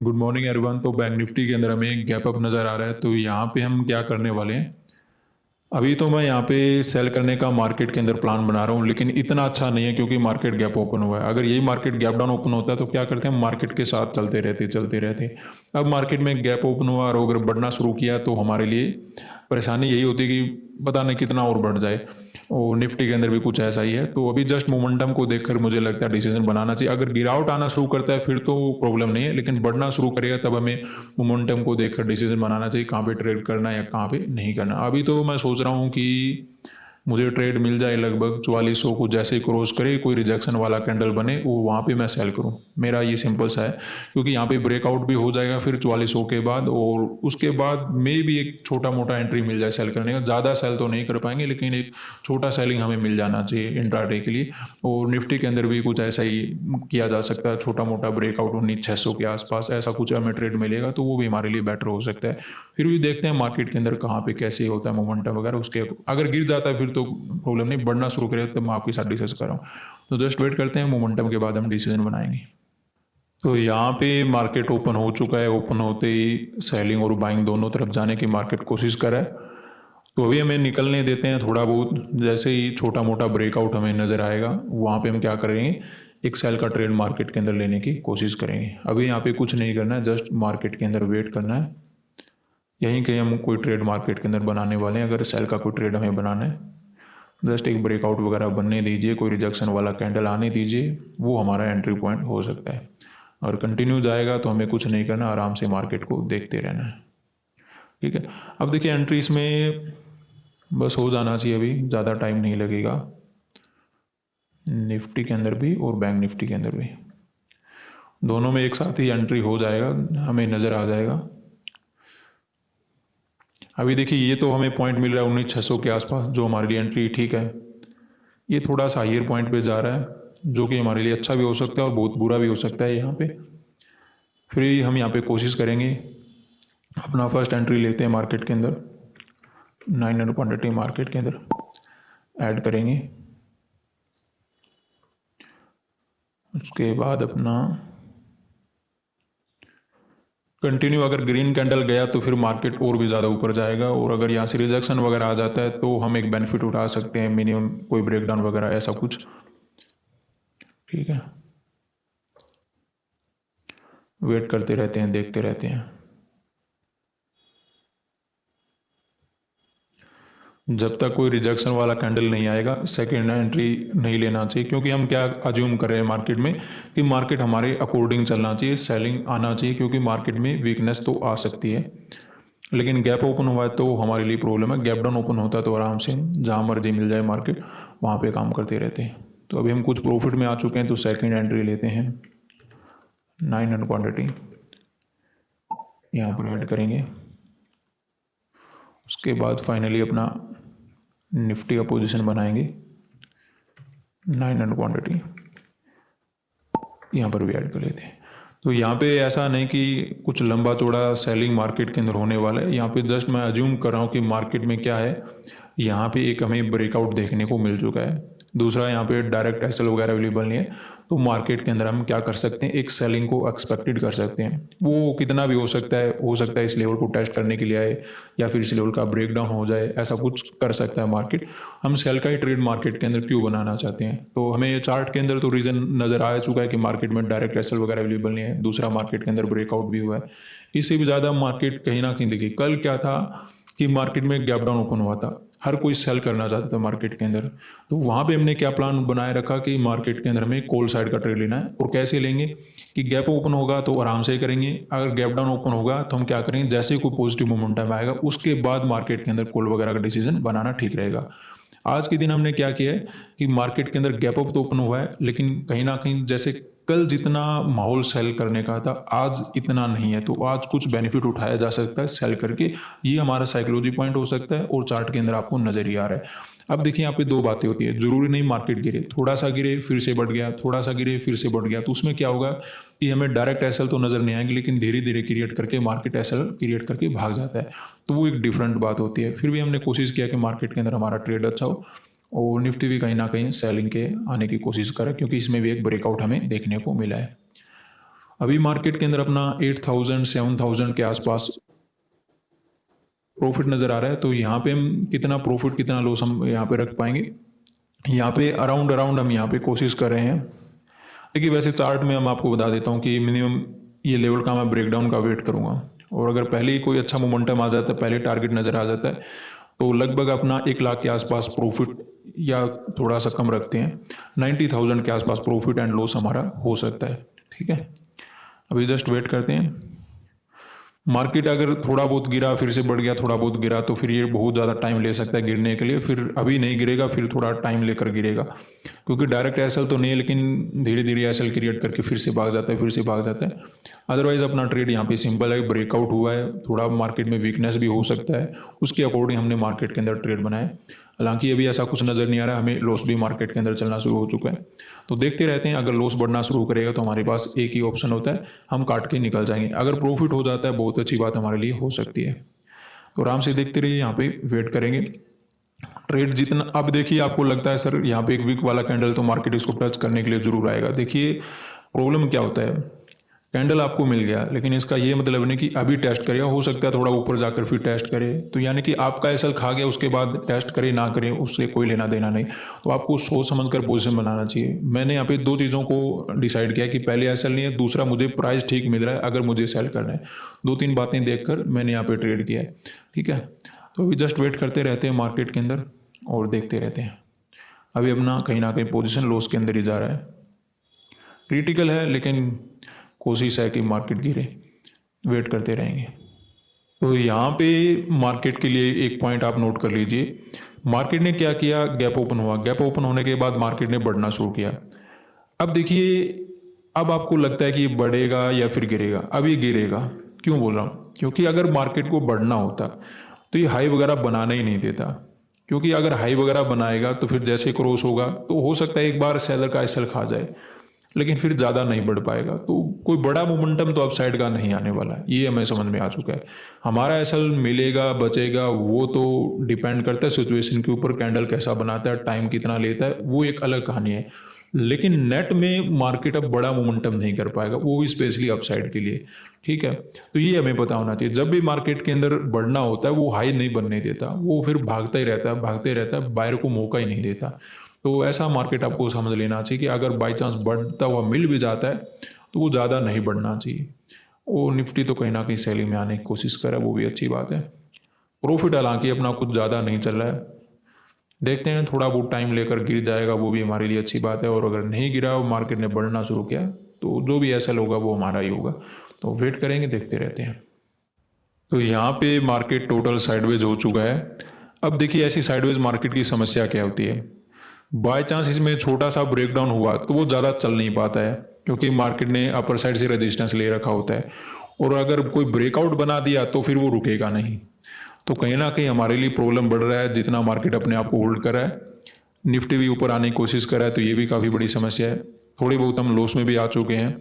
Good morning everyone. तो bank Nifty के अंदर हमें गैप अप नज़र आ रहा है। तो यहाँ पे हम क्या करने वाले हैं, अभी तो मैं यहाँ पे सेल करने का मार्केट के अंदर प्लान बना रहा हूँ, लेकिन इतना अच्छा नहीं है क्योंकि मार्केट गैप ओपन हुआ है। अगर यही मार्केट गैप डाउन ओपन होता है तो क्या करते हैं, मार्केट के साथ चलते रहते। अब मार्केट में गैप ओपन हुआ और अगर बढ़ना शुरू किया तो हमारे लिए परेशानी यही होती है कि पता नहीं कितना और बढ़ जाए। और निफ्टी के अंदर भी कुछ ऐसा ही है। तो अभी जस्ट मोमेंटम को देखकर मुझे लगता है डिसीजन बनाना चाहिए। अगर गिरावट आना शुरू करता है फिर तो प्रॉब्लम नहीं है, लेकिन बढ़ना शुरू करेगा तब हमें मोमेंटम को देखकर डिसीजन बनाना चाहिए कहाँ पे ट्रेड करना है या कहाँ पे नहीं करना। अभी तो मैं सोच रहा हूँ कि मुझे ट्रेड मिल जाए लगभग 4400 को, जैसे ही क्रॉस करे कोई रिजेक्शन वाला कैंडल बने वो वहाँ पे मैं सेल करूँ। मेरा ये सिंपल सा है, क्योंकि यहाँ पे ब्रेकआउट भी हो जाएगा फिर 4400 के बाद, और उसके बाद में भी एक छोटा मोटा एंट्री मिल जाए सेल करने का। ज़्यादा सेल तो नहीं कर पाएंगे, लेकिन एक छोटा सेलिंग हमें मिल जाना चाहिए इंट्राडे के लिए। और निफ्टी के अंदर भी कुछ ऐसा ही किया जा सकता है, छोटा मोटा ब्रेकआउट 19,600 के आसपास ऐसा कुछ हमें ट्रेड मिलेगा तो वो भी हमारे लिए बेटर हो सकता है। फिर भी देखते हैं मार्केट के अंदर कहाँ पे कैसे होता है मोमेंटम वगैरह, उसके अगर गिर जाता है फिर तो प्रॉब्लम नहीं, बढ़ना शुरू करेगा तब मैं आपके साथ डिस्कस कर रहा हूँ। तो जस्ट वेट करते हैं, मोमेंटम के बाद हम डिसीजन बनाएंगे। तो यहाँ पे मार्केट ओपन हो चुका है। ओपन होते ही सेलिंग और बाइंग दोनों तरफ जाने की मार्केट कोशिश कर रहा है। तो अभी हमें निकलने देते हैं थोड़ा बहुत। जैसे ही छोटा मोटा ब्रेकआउट हमें नज़र आएगा वहाँ पे हम क्या करेंगे, एक सेल का ट्रेड मार्केट के अंदर लेने की कोशिश करेंगे। अभी यहाँ पे कुछ नहीं करना है, जस्ट मार्केट के अंदर वेट करना है। यहीं कहीं हम कोई ट्रेड मार्केट के अंदर बनाने वाले हैं। अगर सेल का कोई ट्रेड हमें बनाना है, जस्ट एक ब्रेकआउट वगैरह बनने दीजिए, कोई रिजेक्शन वाला कैंडल आने दीजिए, वो हमारा एंट्री पॉइंट हो सकता है। और कंटिन्यू जाएगा तो हमें कुछ नहीं करना, आराम से मार्केट को देखते रहना है। ठीक है। अब देखिए एंट्री इसमें बस हो जाना चाहिए, अभी ज़्यादा टाइम नहीं लगेगा। निफ्टी के अंदर भी और बैंक निफ्टी के अंदर भी दोनों में एक साथ ही एंट्री हो जाएगा, हमें नज़र आ जाएगा। अभी देखिए ये तो हमें पॉइंट मिल रहा है 19,600 के आसपास, जो हमारे लिए एंट्री ठीक है। ये थोड़ा सा हाइयर पॉइंट पे जा रहा है, जो कि हमारे लिए अच्छा भी हो सकता है और बहुत बुरा भी हो सकता है यहाँ पे। फिर हम यहाँ पे कोशिश करेंगे, अपना फर्स्ट एंट्री लेते हैं मार्केट के अंदर, 900 क्वान्टिटी मार्केट के अंदर ऐड करेंगे। उसके बाद अपना कंटिन्यू, अगर ग्रीन कैंडल गया तो फिर मार्केट और भी ज़्यादा ऊपर जाएगा, और अगर यहाँ से रिजेक्शन वगैरह आ जाता है तो हम एक बेनिफिट उठा सकते हैं, मिनिमम कोई ब्रेकडाउन वगैरह ऐसा कुछ। ठीक है, वेट करते रहते हैं, देखते रहते हैं जब तक कोई रिजेक्शन वाला कैंडल नहीं आएगा। सेकेंड एंट्री नहीं लेना चाहिए, क्योंकि हम क्या अज्यूम कर रहे हैं मार्केट में कि मार्केट हमारे अकॉर्डिंग चलना चाहिए, सेलिंग आना चाहिए, क्योंकि मार्केट में वीकनेस तो आ सकती है। लेकिन गैप ओपन हुआ है तो हमारे लिए प्रॉब्लम है। गैप डाउन ओपन होता है तो आराम से जहाँ मर्जी मिल जाए मार्केट वहाँ पे काम करते रहते हैं। तो अभी हम कुछ प्रॉफिट में आ चुके हैं, तो सेकेंड एंट्री लेते हैं। 900 क्वान्टिटी यहाँ पर ऐड करेंगे। उसके बाद फाइनली अपना निफ्टी का पोजीशन बनाएंगे, 900 क्वान्टिटी यहाँ पर भी ऐड कर लेते हैं। तो यहाँ पे ऐसा नहीं कि कुछ लंबा चौड़ा सेलिंग मार्केट के अंदर होने वाला है। यहाँ पे जस्ट मैं अज्यूम कर रहा हूँ कि मार्केट में क्या है, यहाँ पे एक हमें ब्रेकआउट देखने को मिल चुका है। दूसरा, यहाँ पे डायरेक्ट एसएल वगैरह अवेलेबल नहीं है, तो मार्केट के अंदर हम क्या कर सकते हैं, एक सेलिंग को एक्सपेक्टेड कर सकते हैं। वो कितना भी हो सकता है इस लेवल को टेस्ट करने के लिए आए, या फिर इस लेवल का ब्रेकडाउन हो जाए, ऐसा कुछ कर सकता है मार्केट। हम सेल का ही ट्रेड मार्केट के अंदर क्यों बनाना चाहते हैं, तो हमें ये चार्ट के अंदर तो रीज़न नज़र आ चुका है कि मार्केट में डायरेक्ट एसएल वगैरह अवेलेबल नहीं है। दूसरा, मार्केट के अंदर ब्रेकआउट भी हुआ है। इससे भी ज़्यादा मार्केट कहीं ना कहीं, देखिए कल क्या था कि मार्केट में गैप डाउन ओपन हुआ था, हर कोई सेल करना चाहता था मार्केट के अंदर। तो वहाँ पे हमने क्या प्लान बनाए रखा कि मार्केट के अंदर हमें कॉल साइड का ट्रेड लेना है। और कैसे लेंगे कि गैप ओपन होगा तो आराम से करेंगे, अगर गैप डाउन ओपन होगा तो हम क्या करेंगे, जैसे ही कोई पॉजिटिव मोमेंटम आएगा उसके बाद मार्केट के अंदर कॉल वगैरह का डिसीजन बनाना ठीक रहेगा। आज के दिन हमने क्या किया है कि मार्केट के अंदर गैप अप तो ओपन हुआ है, लेकिन कहीं ना कहीं जैसे कल जितना माहौल सेल करने का था आज इतना नहीं है, तो आज कुछ बेनिफिट उठाया जा सकता है सेल करके। ये हमारा साइकोलॉजी पॉइंट हो सकता है, और चार्ट के अंदर आपको नजर ही आ रहा है। अब देखिए यहाँ पे दो बातें होती है, जरूरी नहीं मार्केट गिरे, थोड़ा सा गिरे फिर से बढ़ गया, थोड़ा सा गिरे फिर से बढ़ गया, तो उसमें क्या होगा कि हमें डायरेक्ट एसएल तो नजर नहीं आएंगे, लेकिन धीरे धीरे क्रिएट करके मार्केट एसएल क्रिएट करके भाग जाता है। तो वो एक डिफरेंट बात होती है। फिर भी हमने कोशिश किया कि मार्केट के अंदर हमारा ट्रेड अच्छा हो, और निफ्टी भी कहीं ना कहीं सेलिंग के आने की कोशिश करे, क्योंकि इसमें भी एक ब्रेकआउट हमें देखने को मिला है। अभी मार्केट के अंदर अपना 8000 7000 के आसपास प्रॉफिट नज़र आ रहा है। तो यहाँ पे हम कितना प्रॉफिट कितना लॉस हम यहाँ पे रख पाएंगे, यहाँ पे अराउंड हम यहाँ पे कोशिश कर रहे हैं। देखिए वैसे चार्ट में हम आपको बता देता हूँ कि मिनिमम ये लेवल का मैं ब्रेकडाउन का वेट करूँगा, और अगर पहले ही कोई अच्छा मोमेंटम आ जाता है, पहले टारगेट नज़र आ जाता है, तो लगभग अपना 1 लाख के आसपास प्रॉफिट या थोड़ा सा कम रखते हैं, 90,000 के आसपास प्रॉफिट एंड लॉस हमारा हो सकता है। ठीक है, अभी जस्ट वेट करते हैं। मार्केट अगर थोड़ा बहुत गिरा फिर से बढ़ गया, थोड़ा बहुत गिरा, तो फिर ये बहुत ज़्यादा टाइम ले सकता है गिरने के लिए। फिर अभी नहीं गिरेगा, फिर थोड़ा टाइम लेकर गिरेगा, क्योंकि डायरेक्ट एसएल तो नहीं है, लेकिन धीरे धीरे एसएल क्रिएट करके फिर से भाग जाता है, फिर से भाग जाता है। अदरवाइज अपना ट्रेड यहाँ पे सिंपल है, ब्रेकआउट हुआ है, थोड़ा मार्केट में वीकनेस भी हो सकता है, उसके अकॉर्डिंग हमने मार्केट के अंदर ट्रेड बनाया। हालांकि अभी ऐसा कुछ नज़र नहीं आ रहा है, हमें लॉस भी मार्केट के अंदर चलना शुरू हो चुका है। तो देखते रहते हैं, अगर लॉस बढ़ना शुरू करेगा तो हमारे पास एक ही ऑप्शन होता है, हम काट के निकल जाएंगे। अगर प्रॉफिट हो जाता है, बहुत अच्छी बात हमारे लिए हो सकती है। तो आराम से देखते रहिए, यहाँ पे वेट करेंगे। ट्रेड जितना, अब देखिए आपको लगता है सर यहाँ पे एक वीक वाला कैंडल, तो मार्केट इसको टच करने के लिए जरूर आएगा। देखिए प्रॉब्लम क्या होता है, कैंडल आपको मिल गया, लेकिन इसका ये मतलब नहीं कि अभी टेस्ट करेगा, हो सकता है थोड़ा ऊपर जाकर फिर टेस्ट करे, तो यानी कि आपका एसएल खा गया, उसके बाद टेस्ट करे ना करे उससे कोई लेना देना नहीं। तो आपको सोच समझ कर पोजीशन बनाना चाहिए। मैंने यहाँ पे 2 चीज़ों को डिसाइड किया कि पहले एसएल नहीं है, दूसरा मुझे प्राइस ठीक मिल रहा है अगर मुझे सेल करना है। 2-3 बातें देखकर मैंने यहाँ पे ट्रेड किया है। ठीक है, तो अभी जस्ट वेट करते रहते हैं मार्केट के अंदर और देखते रहते हैं। अभी अपना कहीं ना कहीं पोजीशन लॉस के अंदर ही जा रहा है, क्रिटिकल है, लेकिन कोशिश है कि मार्केट गिरे, वेट करते रहेंगे। तो यहाँ पे मार्केट के लिए एक पॉइंट आप नोट कर लीजिए, मार्केट ने क्या किया, गैप ओपन हुआ, गैप ओपन होने के बाद मार्केट ने बढ़ना शुरू किया। अब देखिए, अब आपको लगता है कि ये बढ़ेगा या फिर गिरेगा। अब ये गिरेगा, क्यों बोल रहा हूँ, क्योंकि अगर मार्केट को बढ़ना होता तो ये हाई वगैरह बनाना ही नहीं देता, क्योंकि अगर हाई वगैरह बनाएगा तो फिर जैसे क्रॉस होगा तो हो सकता है एक बार सेलर का एसएल खा जाए, लेकिन फिर ज़्यादा नहीं बढ़ पाएगा। तो कोई बड़ा मोमेंटम तो अपसाइड का नहीं आने वाला है, ये हमें समझ में आ चुका है। हमारा एसएल मिलेगा बचेगा वो तो डिपेंड करता है सिचुएशन के ऊपर, कैंडल कैसा बनाता है, टाइम कितना लेता है, वो एक अलग कहानी है। लेकिन नेट में मार्केट अब बड़ा मोमेंटम नहीं कर पाएगा, वो भी स्पेशली अपसाइड के लिए। ठीक है, तो ये हमें पता होना चाहिए, जब भी मार्केट के अंदर बढ़ना होता है वो हाई नहीं बनने देता, वो फिर भागता ही रहता है, भागते रहता है, बायर को मौका ही नहीं देता। तो ऐसा मार्केट आपको समझ लेना चाहिए कि अगर बाई चांस बढ़ता हुआ मिल भी जाता है तो वो ज़्यादा नहीं बढ़ना चाहिए। वो निफ्टी तो कहीं ना कहीं सेलिंग में आने की कोशिश करे, वो भी अच्छी बात है। प्रॉफिट हालांकि अपना कुछ ज़्यादा नहीं चल रहा है, देखते हैं, थोड़ा बहुत टाइम लेकर गिर जाएगा, वो भी हमारे लिए अच्छी बात है। और अगर नहीं गिरा और मार्केट ने बढ़ना शुरू किया तो जो भी एसएल होगा वो हमारा ही होगा। तो वेट करेंगे, देखते रहते हैं। तो यहाँ पे मार्केट टोटल साइडवेज हो चुका है। अब देखिए ऐसी साइडवेज मार्केट की समस्या क्या होती है, बाय चांस इसमें छोटा सा ब्रेकडाउन हुआ तो वो ज़्यादा चल नहीं पाता है, क्योंकि मार्केट ने अपर साइड से रेजिस्टेंस ले रखा होता है, और अगर कोई ब्रेकआउट बना दिया तो फिर वो रुकेगा नहीं। तो कहीं ना कहीं हमारे लिए प्रॉब्लम बढ़ रहा है, जितना मार्केट अपने आप को होल्ड कर रहा है। निफ्टी भी ऊपर आने की कोशिश कर रहा है, तो ये भी काफ़ी बड़ी समस्या है। थोड़ी बहुत हम लॉस में भी आ चुके हैं,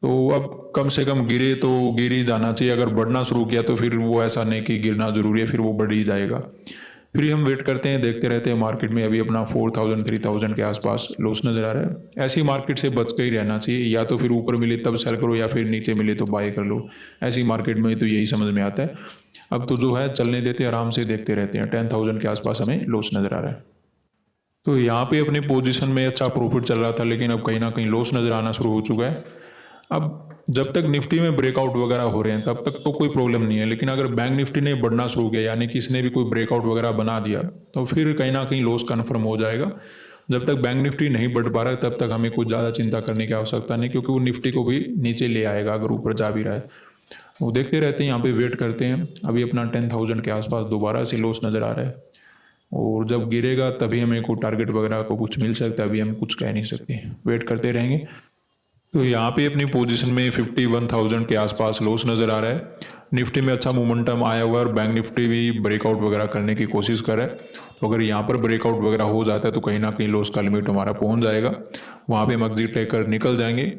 तो अब कम से कम गिरे तो गिर ही जाना चाहिए। अगर बढ़ना शुरू किया तो फिर वो ऐसा नहीं कि गिरना जरूरी है, फिर वो बढ़ ही जाएगा। फिर हम वेट करते हैं, देखते रहते हैं। मार्केट में अभी अपना 4000 3000 के आसपास लॉस नज़र आ रहा है। ऐसी मार्केट से बच के ही रहना चाहिए, या तो फिर ऊपर मिले तब सेल करो, या फिर नीचे मिले तो बाय कर लो। ऐसी मार्केट में तो यही समझ में आता है। अब तो जो है चलने देते, आराम से देखते रहते हैं। 10,000 के आसपास हमें लॉस नज़र आ रहा है। तो यहाँ पे अपनी पोजीशन में अच्छा प्रॉफिट चल रहा था, लेकिन अब कहीं ना कहीं लॉस नज़र आना शुरू हो चुका है। अब जब तक निफ्टी में ब्रेकआउट वगैरह हो रहे हैं तब तक तो कोई प्रॉब्लम नहीं है, लेकिन अगर बैंक निफ्टी ने बढ़ना शुरू किया, यानी कि इसने भी कोई ब्रेकआउट वगैरह बना दिया, तो फिर कहीं ना कहीं लॉस कन्फर्म हो जाएगा। जब तक बैंक निफ्टी नहीं बढ़ पा रहा है तब तक हमें कुछ ज़्यादा चिंता करने की आवश्यकता नहीं, क्योंकि वो निफ्टी को भी नीचे ले आएगा अगर ऊपर जा भी रहा है। वो देखते रहते हैं, यहाँ पे वेट करते हैं। अभी अपना 10,000 के आसपास दोबारा से लॉस नज़र आ रहा है, और जब गिरेगा तभी हमें कोई टारगेट वगैरह को कुछ मिल सकता है, अभी हम कुछ कह नहीं सकते, वेट करते रहेंगे। तो यहाँ पे अपनी पोजीशन में 51,000 के आसपास लॉस नज़र आ रहा है। निफ्टी में अच्छा मोमेंटम आया हुआ है, और बैंक निफ्टी भी ब्रेकआउट वगैरह करने की कोशिश कर रहा है। तो अगर यहाँ पर ब्रेकआउट वगैरह हो जाता है तो कहीं ना कहीं लॉस का लिमिट हमारा पहुँच जाएगा, वहाँ पे हम एग्जिट लेकर निकल जाएंगे।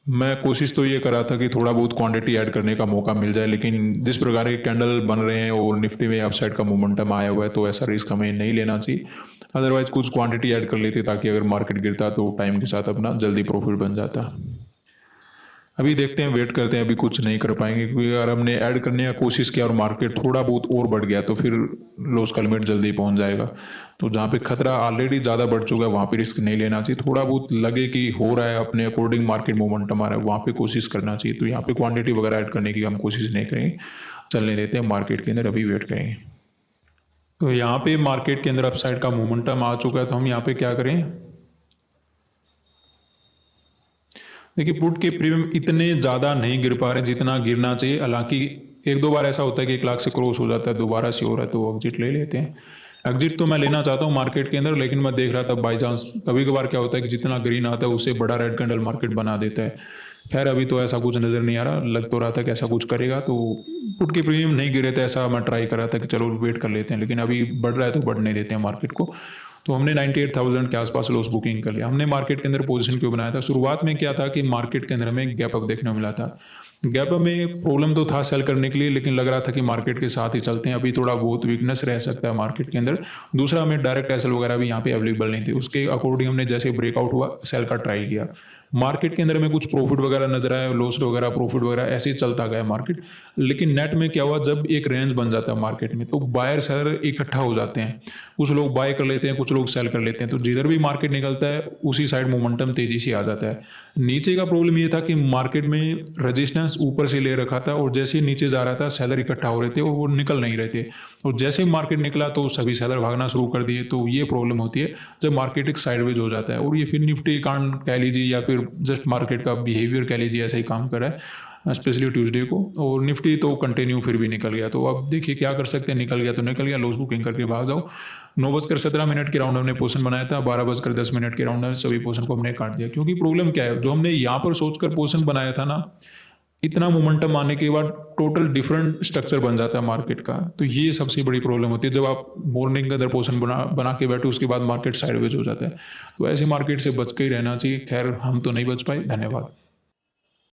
मैं कोशिश तो ये कर रहा था कि थोड़ा बहुत क्वांटिटी ऐड करने का मौका मिल जाए, लेकिन जिस प्रकार के कैंडल बन रहे हैं और निफ्टी में अपसाइड का मोमेंटम आया हुआ है, तो ऐसा रिस्क हमें नहीं लेना चाहिए। अदरवाइज कुछ क्वांटिटी ऐड कर लेते, ताकि अगर मार्केट गिरता तो टाइम के साथ अपना जल्दी प्रॉफिट बन जाता। अभी देखते हैं, वेट करते हैं, अभी कुछ नहीं कर पाएंगे क्योंकि अगर हमने ऐड करने का कोशिश किया और मार्केट थोड़ा बहुत और बढ़ गया तो फिर लॉस का लिमिट जल्दी पहुंच जाएगा। तो जहाँ पे खतरा ऑलरेडी ज़्यादा बढ़ चुका है वहाँ पे रिस्क नहीं लेना चाहिए। थोड़ा बहुत लगे कि हो रहा है अपने अकॉर्डिंग मार्केट मोमेंटम आ रहा है वहाँ पे कोशिश करना चाहिए। तो यहाँ पे क्वांटिटी वगैरह ऐड करने की हम कोशिश नहीं करेंगे, चलने देते हैं मार्केट के अंदर, अभी वेट करेंगे। तो यहाँ पे मार्केट के अंदर अपसाइड का मोमेंटम आ चुका है, तो हम यहाँ पे क्या करें, देखिए पुट के प्रीमियम इतने ज़्यादा नहीं गिर पा रहे जितना गिरना चाहिए। हालांकि एक दो बार ऐसा होता है कि 1 लाख से क्रॉस हो जाता है, दोबारा श्योर है तो एग्जिट ले लेते हैं। एग्जिट तो मैं लेना चाहता हूँ मार्केट के अंदर, लेकिन मैं देख रहा था बाई चांस कभी कभार क्या होता है कि जितना ग्रीन आता है उससे बड़ा रेड कैंडल मार्केट बना देता है। खैर अभी तो ऐसा कुछ नज़र नहीं आ रहा, लग तो रहा था कि ऐसा कुछ करेगा, तो पुट के प्रीमियम नहीं गिरे थे ऐसा मैं ट्राई कर रहा था कि चलो वेट कर लेते हैं, लेकिन अभी बढ़ रहा है तो बढ़ने देते हैं मार्केट को। तो हमने 98,000 के आसपास लॉस बुकिंग कर लिया। हमने मार्केट के अंदर पोजीशन क्यों बनाया था, शुरुआत में क्या था कि मार्केट के अंदर हमें गैप अप देखने को मिला था। गैप अप में प्रॉब्लम तो था सेल करने के लिए, लेकिन लग रहा था कि मार्केट के साथ ही चलते हैं, अभी थोड़ा बहुत वीकनेस रह सकता है मार्केट के अंदर। दूसरा, हमें डायरेक्ट एसएल वगैरह भी यहाँ पे अवेलेबल नहीं थे, उसके अकॉर्डिंग हमने जैसे ब्रेकआउट हुआ सेल का ट्राई किया। मार्केट के अंदर में कुछ प्रॉफिट वगैरह नजर आया, लॉस वगैरह प्रॉफिट वगैरह ऐसे ही चलता गया मार्केट। लेकिन नेट में क्या हुआ, जब एक रेंज बन जाता है मार्केट में तो बायर सेलर इकट्ठा हो जाते हैं, कुछ लोग बाय कर लेते हैं, कुछ लोग सेल कर लेते हैं, तो जिधर भी मार्केट निकलता है उसी साइड मोमेंटम तेजी से आ जाता है। नीचे का प्रॉब्लम ये था कि मार्केट में रेजिस्टेंस ऊपर से ले रखा था और जैसे ही नीचे जा रहा था सेलर इकट्ठा हो रहे थे और वो निकल नहीं रहे थे, और जैसे ही मार्केट निकला तो सभी सेलर भागना शुरू कर दिए। तो ये प्रॉब्लम होती है जब मार्केट एक साइडवेज हो जाता है, और ये फिर निफ्टी कांड कह लीजिए या फिर जस्ट मार्केट का बिहेवियर कह लीजिए, ऐसा ही काम कर रहा है स्पेशली ट्यूसडे को। और निफ्टी तो कंटिन्यू फिर भी निकल गया, तो अब देखिए क्या कर सकते हैं, निकल गया तो निकल गया, लॉस बुकिंग करके भाग जाओ। 9:17 के राउंड हमने पोजीशन बनाया था, 12:10 के राउंड में सभी पोजीशन को हमने काट दिया। क्योंकि प्रॉब्लम क्या है, जो हमने यहाँ पर सोचकर पोजीशन बनाया था ना, इतना मोमेंटम आने के बाद टोटल डिफरेंट स्ट्रक्चर बन जाता है मार्केट का। तो ये सबसे बड़ी प्रॉब्लम होती है जब आप मॉर्निंग के अंदर पोजीशन बना के बैठो, उसके बाद मार्केट साइडवेज हो जाता है। तो ऐसे मार्केट से बच के ही रहना चाहिए। खैर हम तो नहीं बच पाए। धन्यवाद।